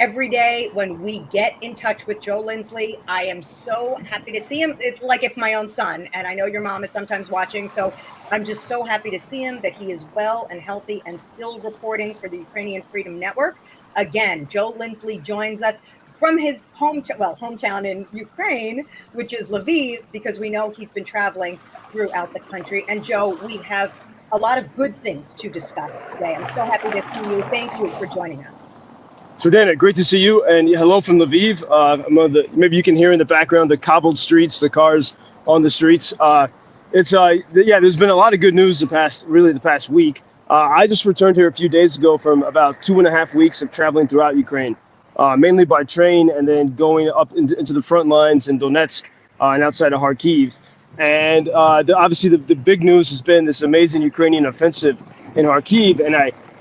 every day when we get in touch with Joe Lindsley, I am so happy to see him. It's like if my own son, and I know your mom is sometimes watching, so I'm just so happy to see him, that he is well and healthy and still reporting for the Ukrainian Freedom Network. Again, Joe Lindsley joins us from his hometown in Ukraine, which is Lviv, because we know he's been traveling throughout the country. And Joe, we have a lot of good things to discuss today. I'm so happy to see you. Thank you for joining us. Jordana, great to see you, and hello from Lviv. Maybe you can hear in the background the cobbled streets, the cars on the streets. There's been a lot of good news the past week. I just returned here a few days ago from about 2.5 weeks of traveling throughout Ukraine, mainly by train, and then going up into the front lines in Donetsk and outside of Kharkiv. And obviously the big news has been this amazing Ukrainian offensive in Kharkiv, and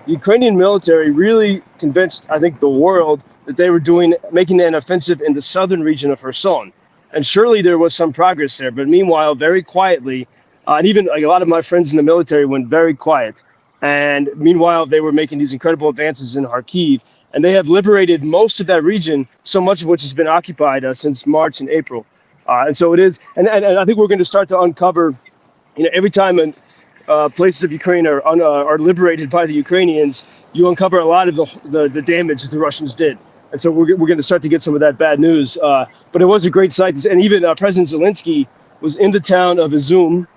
the Ukrainian military really convinced, I think, the world that they were making an offensive in the southern region of Kherson. And surely there was some progress there, but meanwhile, very quietly, and even like a lot of my friends in the military went very quiet. And meanwhile, they were making these incredible advances in Kharkiv, and they have liberated most of that region, so much of which has been occupied since March and April. And so it is, and I think we're going to start to uncover, every time places of Ukraine are liberated by the Ukrainians, you uncover a lot of the damage that the Russians did. And so we're going to start to get some of that bad news. But it was a great sight. And even President Zelensky was in the town of Izum,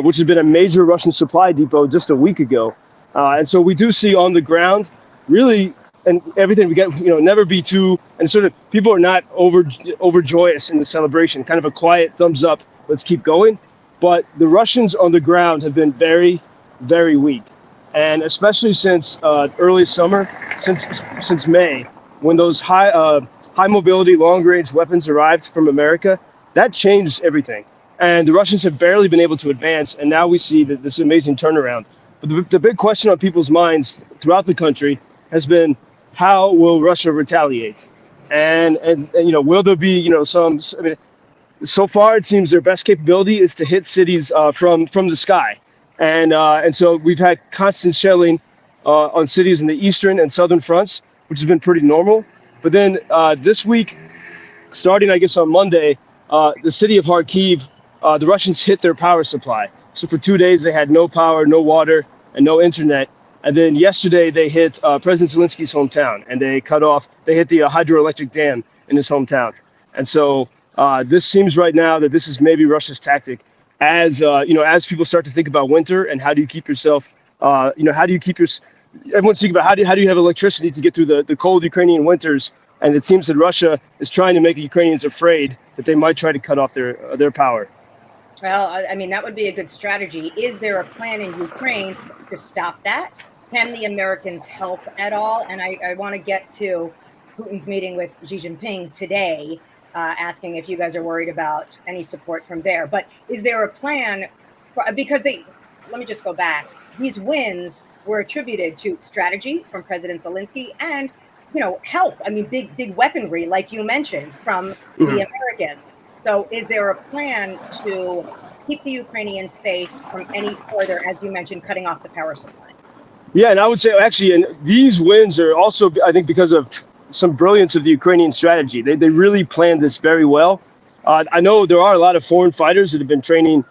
which had been a major Russian supply depot just a week ago. And so we do see on the ground, really, and everything we get, never be too, and sort of people are not overjoyous in the celebration, kind of a quiet thumbs up, let's keep going. But the Russians on the ground have been very, very weak. And especially since early summer, since May, when those high mobility, long range weapons arrived from America, that changed everything. And the Russians have barely been able to advance. And now we see this amazing turnaround. But the big question on people's minds throughout the country has been, how will Russia retaliate? And will there be, so far it seems their best capability is to hit cities from the sky. And so we've had constant shelling on cities in the eastern and southern fronts, which has been pretty normal. But then this week, starting, I guess, on Monday, the city of Kharkiv, the Russians hit their power supply. So for 2 days, they had no power, no water, and no internet. And then yesterday, they hit President Zelensky's hometown, and they hit the hydroelectric dam in his hometown. And so this seems right now that this is maybe Russia's tactic as people start to think about winter and how do you keep yourself, everyone's thinking about how do you have electricity to get through the cold Ukrainian winters. And it seems that Russia is trying to make the Ukrainians afraid that they might try to cut off their power. Well, I mean, that would be a good strategy. Is there a plan in Ukraine to stop that? Can the Americans help at all? And I want to get to Putin's meeting with Xi Jinping today, asking if you guys are worried about any support from there. But is there a plan? Let me just go back. These wins were attributed to strategy from President Zelensky and, help. I mean, big weaponry, like you mentioned, from the Americans. So is there a plan to keep the Ukrainians safe from any further, as you mentioned, cutting off the power supply? Yeah, and I would say actually, and these wins are also, I think, because of some brilliance of the Ukrainian strategy. They really planned this very well. I know there are a lot of foreign fighters that have been training,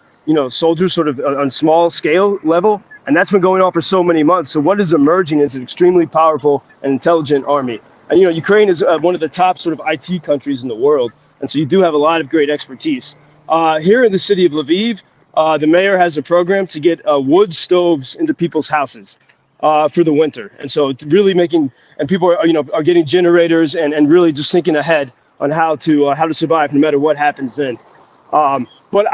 soldiers sort of on small scale level, and that's been going on for so many months. So what is emerging is an extremely powerful and intelligent army. And, Ukraine is one of the top sort of IT countries in the world. And so you do have a lot of great expertise. Here in the city of Lviv, the mayor has a program to get wood stoves into people's houses for the winter. And so it's really and people are getting generators and really just thinking ahead on how to survive no matter what happens then. But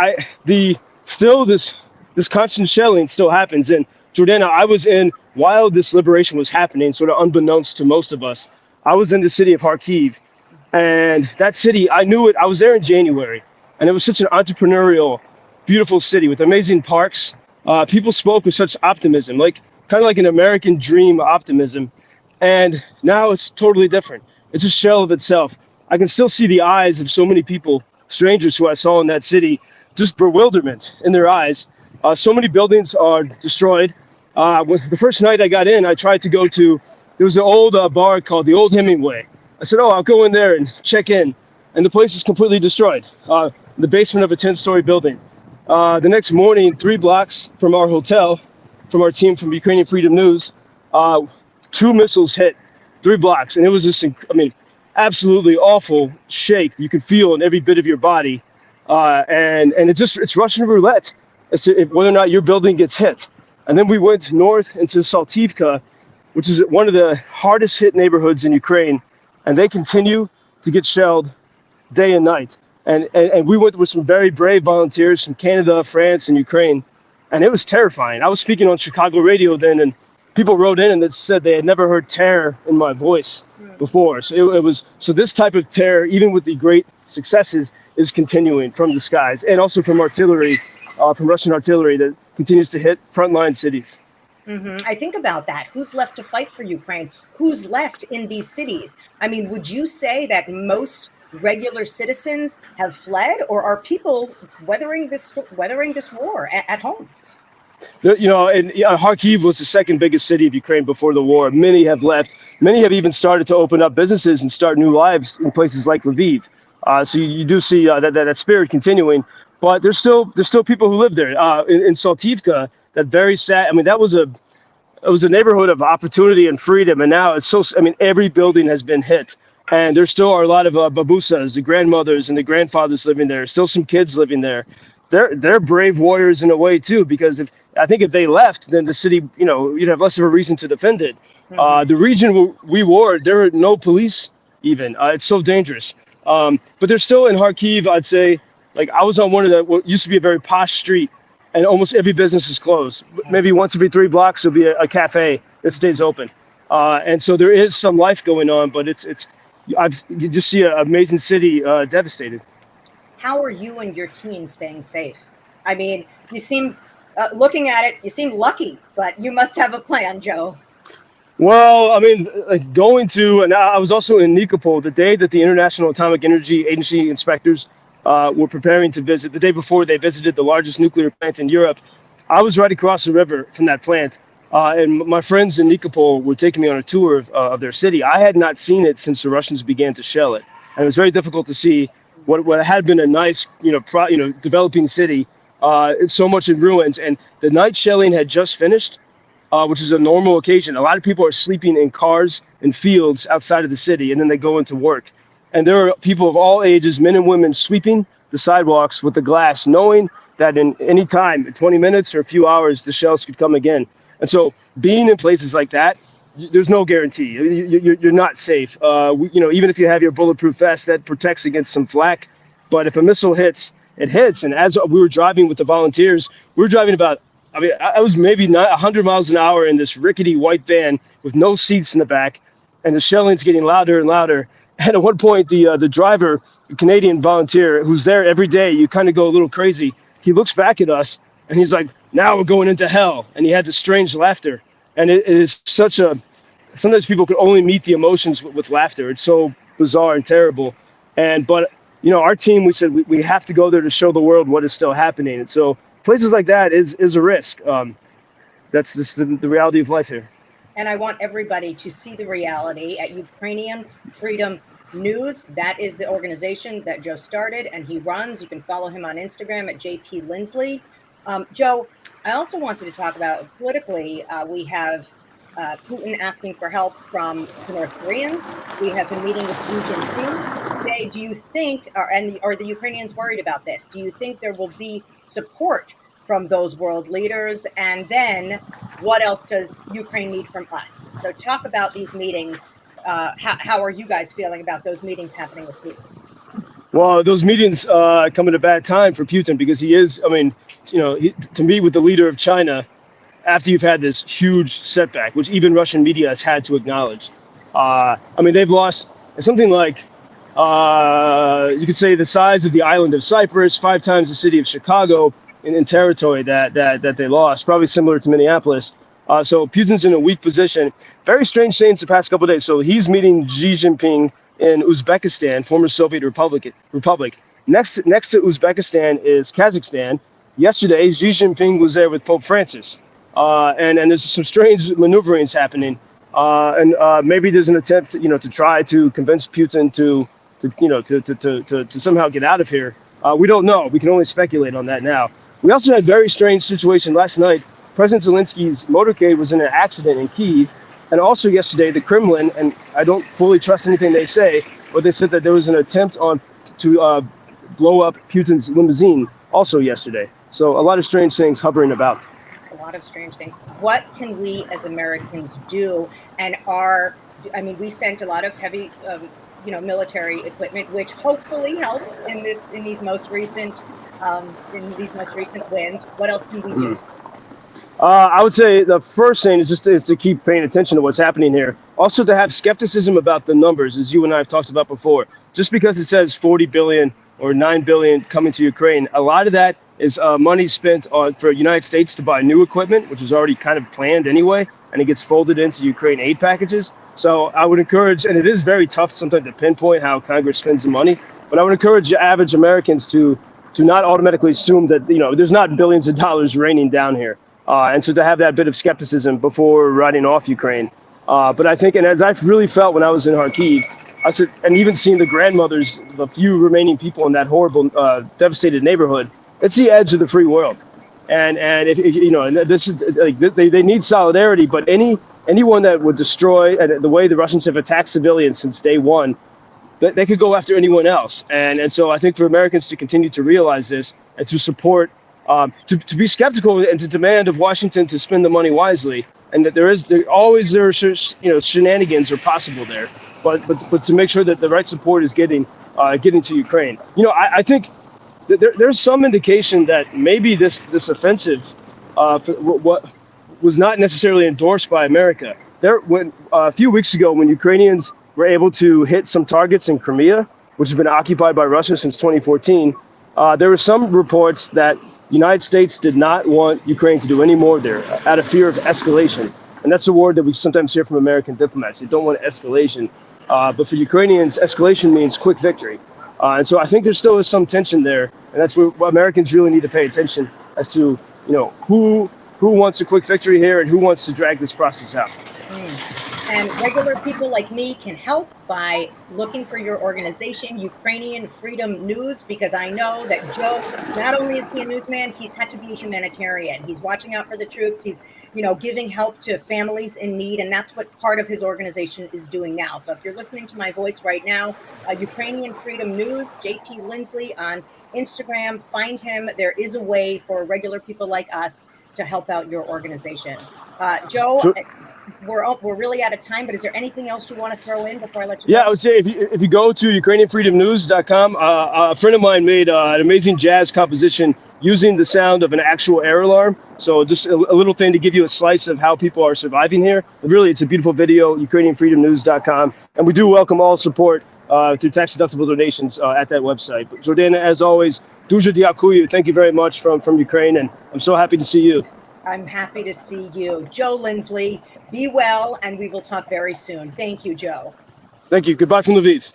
this constant shelling still happens. And Jordana, while this liberation was happening, sort of unbeknownst to most of us, I was in the city of Kharkiv. And that city, I knew it. I was there in January, and it was such an entrepreneurial, beautiful city with amazing parks. People spoke with such optimism, kind of like an American dream optimism. And now it's totally different. It's a shell of itself. I can still see the eyes of so many people, strangers who I saw in that city, just bewilderment in their eyes. So many buildings are destroyed. The first night I got in, I tried to go to, there was an old bar called the Old Hemingway. I said, oh, I'll go in there and check in. And the place is completely destroyed. The basement of a 10-story building. The next morning, 3 blocks from our hotel, from our team from Ukrainian Freedom News, 2 missiles hit 3 blocks. And it was this, absolutely awful shake you could feel in every bit of your body. And it's Russian roulette as to whether or not your building gets hit. And then we went north into Saltivka, which is one of the hardest hit neighborhoods in Ukraine. And they continue to get shelled day and night. And we went with some very brave volunteers from Canada, France, and Ukraine. And it was terrifying. I was speaking on Chicago radio then, and people wrote in and that said they had never heard terror in my voice before. So this type of terror, even with the great successes, is continuing from the skies, and also from artillery, from Russian artillery that continues to hit frontline cities. I think about that. Who's left to fight for Ukraine? Who's left in these cities? I mean, would you say that most regular citizens have fled, or are people weathering this war at home? Kharkiv was the second biggest city of Ukraine before the war. Many have left. Many have even started to open up businesses and start new lives in places like Lviv. So you do see that spirit continuing. But there's still people who live there. In Saltivka, that very sad. I mean, it was a neighborhood of opportunity and freedom, and now it's so. I mean, every building has been hit, and there still are a lot of babusas, the grandmothers and the grandfathers living there. Still some kids living there. They're brave warriors in a way too, because if they left, then the city, you'd have less of a reason to defend it. The region we warred, there were no police even. It's so dangerous. But they're still in Kharkiv. I'd say, like, I was on one of what used to be a very posh street, and almost every business is closed. Maybe once every 3 blocks there'll be a cafe that stays open, and so there is some life going on. But you just see an amazing city devastated. How are you and your team staying safe? I mean, you seem, looking at it, you seem lucky, but you must have a plan, Joe. Well, I mean, and I was also in Nikopol the day that the International Atomic Energy Agency inspectors were preparing to visit. The day before they visited the largest nuclear plant in Europe, I was right across the river from that plant. And my friends in Nikopol were taking me on a tour of their city. I had not seen it since the Russians began to shell it. And it was very difficult to see what had been a nice, developing city. It's so much in ruins. And the night shelling had just finished, which is a normal occasion. A lot of people are sleeping in cars and fields outside of the city, and then they go into work. And there are people of all ages, men and women, sweeping the sidewalks with the glass, knowing that in any time, in 20 minutes or a few hours, the shells could come again. And so being in places like that, there's no guarantee. You're not safe. Even if you have your bulletproof vest, that protects against some flak. But if a missile hits, it hits. And as we were driving with the volunteers, we were driving I was maybe 100 miles an hour in this rickety white van with no seats in the back, and the shelling's getting louder and louder. And at one point, the driver, a Canadian volunteer who's there every day, you kind of go a little crazy. He looks back at us and he's like, "Now we're going into hell." And he had this strange laughter. And it is sometimes people could only meet the emotions with laughter. It's so bizarre and terrible. But our team, we said we have to go there to show the world what is still happening. And so places like that is a risk. That's just the reality of life here. And I want everybody to see the reality at Ukrainian Freedom News. That is the organization that Joe started and he runs. You can follow him on Instagram at JP Lindsley. Joe, I also wanted to talk about politically, we have Putin asking for help from the North Koreans. We have been meeting with Xi Jinping today. Do you think, are the Ukrainians worried about this? Do you think there will be support from those world leaders? And then what else does Ukraine need from us? So talk about these meetings. How are you guys feeling about those meetings happening with Putin? Well, those meetings come at a bad time for Putin because he is, to meet with the leader of China after you've had this huge setback, which even Russian media has had to acknowledge. They've lost something like, you could say, the size of the island of Cyprus, 5 times the city of Chicago in territory that they lost, probably similar to Minneapolis. So Putin's in a weak position. Very strange things the past couple of days. So he's meeting Xi Jinping in Uzbekistan, former Soviet republic. Next to Uzbekistan is Kazakhstan. Yesterday, Xi Jinping was there with Pope Francis. And there's some strange maneuverings happening and maybe there's an attempt, to try to convince Putin to somehow get out of here. We don't know. We can only speculate on that now. We also had a very strange situation last night. President Zelensky's motorcade was in an accident in Kyiv, and also yesterday the Kremlin, and I don't fully trust anything they say, but they said that there was an attempt to blow up Putin's limousine also yesterday. So a lot of strange things hovering about. A lot of strange things. What can we as Americans do? And we sent a lot of heavy, military equipment, which hopefully helped in these most recent wins. What else can we do? I would say the first thing is to keep paying attention to what's happening here. Also, to have skepticism about the numbers, as you and I have talked about before. Just because it says 40 billion or 9 billion coming to Ukraine, a lot of that is money spent for United States to buy new equipment, which is already kind of planned anyway, and it gets folded into Ukraine aid packages. So I would encourage, and it is very tough sometimes to pinpoint how Congress spends the money, but I would encourage average Americans to not automatically assume that there's not billions of dollars raining down here. And so to have that bit of skepticism before writing off Ukraine. But I think, and as I really felt when I was in Kharkiv, I said, and even seeing the grandmothers, the few remaining people in that horrible, devastated neighborhood, it's the edge of the free world. And if this is like they need solidarity, but anyone that would destroy, and the way the Russians have attacked civilians since day one, they could go after anyone else. And so I think for Americans to continue to realize this and to support, to be skeptical and to demand of Washington to spend the money wisely, and that there are shenanigans are possible there, but to make sure that the right support is getting to Ukraine. I think there's some indication that maybe this offensive what was not necessarily endorsed by America. When a few weeks ago, when Ukrainians were able to hit some targets in Crimea, which has been occupied by Russia since 2014, there were some reports that the United States did not want Ukraine to do any more there out of fear of escalation. And that's a word that we sometimes hear from American diplomats. They don't want escalation. But for Ukrainians, escalation means quick victory. And so I think there still is some tension there. And that's where Americans really need to pay attention as to, who wants a quick victory here and who wants to drag this process out. And regular people like me can help by looking for your organization, Ukrainian Freedom News, because I know that Joe, not only is he a newsman, he's had to be a humanitarian. He's watching out for the troops. He's, giving help to families in need. And that's what part of his organization is doing now. So if you're listening to my voice right now, Ukrainian Freedom News, JP Lindsley on Instagram, find him. There is a way for regular people like us to help out your organization. Joe, sure. We're really out of time, but is there anything else you want to throw in before I let you go? Yeah, I would say if you go to UkrainianFreedomNews.com, a friend of mine made an amazing jazz composition using the sound of an actual air alarm. So just a little thing to give you a slice of how people are surviving here. But really, it's a beautiful video, UkrainianFreedomNews.com. And we do welcome all support through tax-deductible donations at that website. But Jordana, as always, дуже дякую. Thank you very much from Ukraine, and I'm so happy to see you. I'm happy to see you. Joe Lindsley, be well, and we will talk very soon. Thank you, Joe. Thank you. Goodbye from Lviv.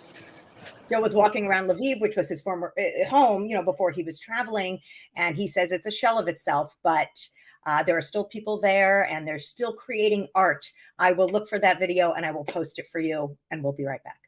Joe was walking around Lviv, which was his former home, before he was traveling, and he says it's a shell of itself, but there are still people there, and they're still creating art. I will look for that video, and I will post it for you, and we'll be right back.